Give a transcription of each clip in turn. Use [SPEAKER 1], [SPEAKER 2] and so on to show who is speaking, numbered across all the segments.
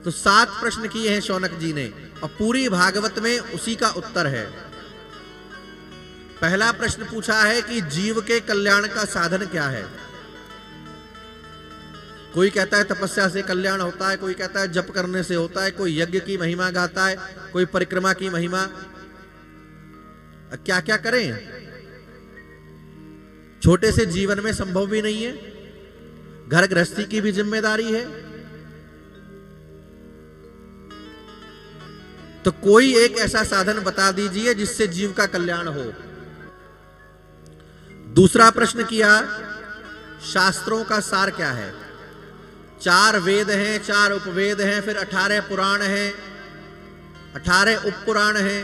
[SPEAKER 1] तो 7 प्रश्न किए हैं शौनक जी ने और पूरी भागवत में उसी का उत्तर है। पहला प्रश्न पूछा है कि जीव के कल्याण का साधन क्या है। कोई कहता है तपस्या से कल्याण होता है, कोई कहता है जप करने से होता है, कोई यज्ञ की महिमा गाता है, कोई परिक्रमा की महिमा। क्या क्या करें, छोटे से जीवन में संभव भी नहीं है, घर गृहस्थी की भी जिम्मेदारी है। तो कोई एक ऐसा साधन बता दीजिए जिससे जीव का कल्याण हो। दूसरा प्रश्न किया, शास्त्रों का सार क्या है। 4 वेद हैं, 4 उपवेद हैं, फिर 18 पुराण हैं, 18 उपपुराण हैं,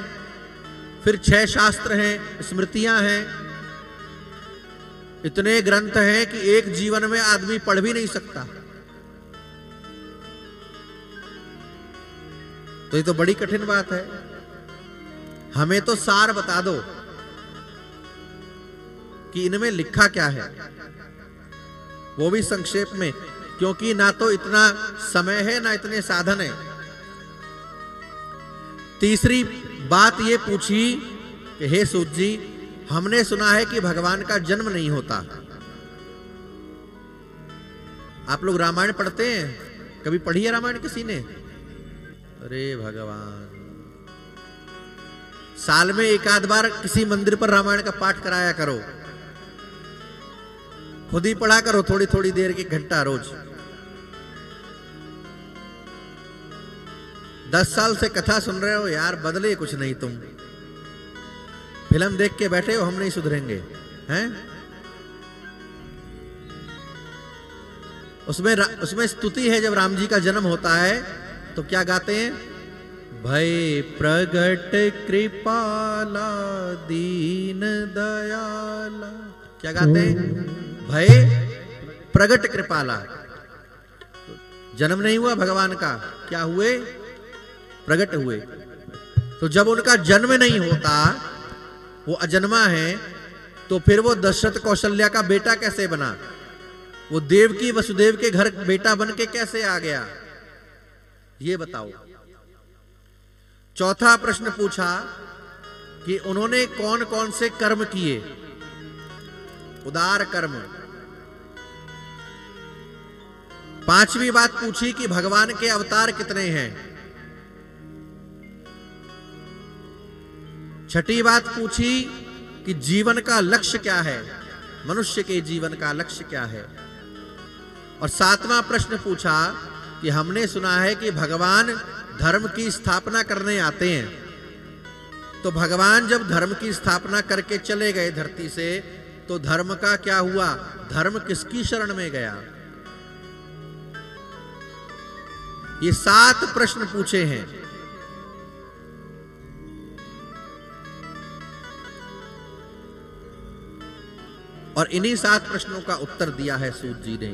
[SPEAKER 1] फिर 6 शास्त्र हैं, स्मृतियां हैं। इतने ग्रंथ हैं कि एक जीवन में आदमी पढ़ भी नहीं सकता। तो ये तो बड़ी कठिन बात है। हमें तो सार बता दो कि इनमें लिखा क्या है, वो भी संक्षेप में, क्योंकि ना तो इतना समय है ना इतने साधन है। तीसरी बात ये पूछी कि हे सूत जी, हमने सुना है कि भगवान का जन्म नहीं होता। आप लोग रामायण पढ़ते हैं, कभी पढ़ी है रामायण किसी ने? अरे भगवान, साल में एक आध बार किसी मंदिर पर रामायण का पाठ कराया करो, खुद ही पढ़ा करो थोड़ी थोड़ी देर की, घंटा रोज। 10 साल से कथा सुन रहे हो यार, बदले कुछ नहीं। तुम फिल्म देख के बैठे हो हम नहीं सुधरेंगे हैं। उसमें स्तुति है, जब राम जी का जन्म होता है तो क्या गाते हैं? भय प्रगट कृपाला दीन दयाला। क्या गाते हैं? भय प्रगट कृपाला। जन्म नहीं हुआ भगवान का, क्या हुए? प्रगट हुए। तो जब उनका जन्म नहीं होता, वो अजन्मा है, तो फिर वो दशरथ कौशल्या का बेटा कैसे बना? वो देवकी वसुदेव के घर बेटा बन के कैसे आ गया, ये बताओ। चौथा प्रश्न पूछा कि उन्होंने कौन कौन से कर्म किए, उदार कर्म। पांचवी बात पूछी कि भगवान के अवतार कितने हैं। छठी बात पूछी कि जीवन का लक्ष्य क्या है, मनुष्य के जीवन का लक्ष्य क्या है। और 7वां प्रश्न पूछा कि हमने सुना है कि भगवान धर्म की स्थापना करने आते हैं, तो भगवान जब धर्म की स्थापना करके चले गए धरती से, तो धर्म का क्या हुआ? धर्म किसकी शरण में गया? ये 7 प्रश्न पूछे हैं। और इन्हीं 7 प्रश्नों का उत्तर दिया है सूत जी ने।